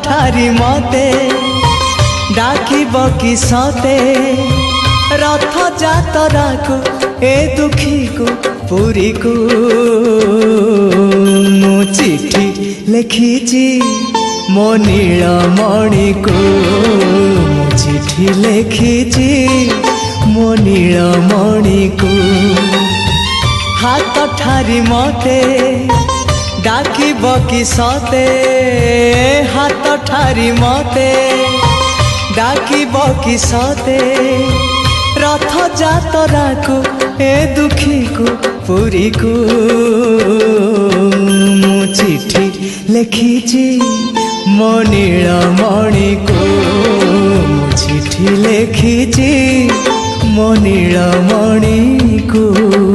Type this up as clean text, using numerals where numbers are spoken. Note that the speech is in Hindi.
ठारी मते डाकिब कि सते रथ जातरा को ए दुखी को पुरी को मु चिठी लिखिची मो नीलमणि को मु चिठी लिखिची मो नीलमणि को हाथ ठारी मते डाकिब कि सते हाथ ठारी मते डाकिब कि सते रथ जातरा को ए दुखी को पुरी को मु चिठी लिखिची मो नीलमणि को मु चिठी लिखिची मो नीलमणि को।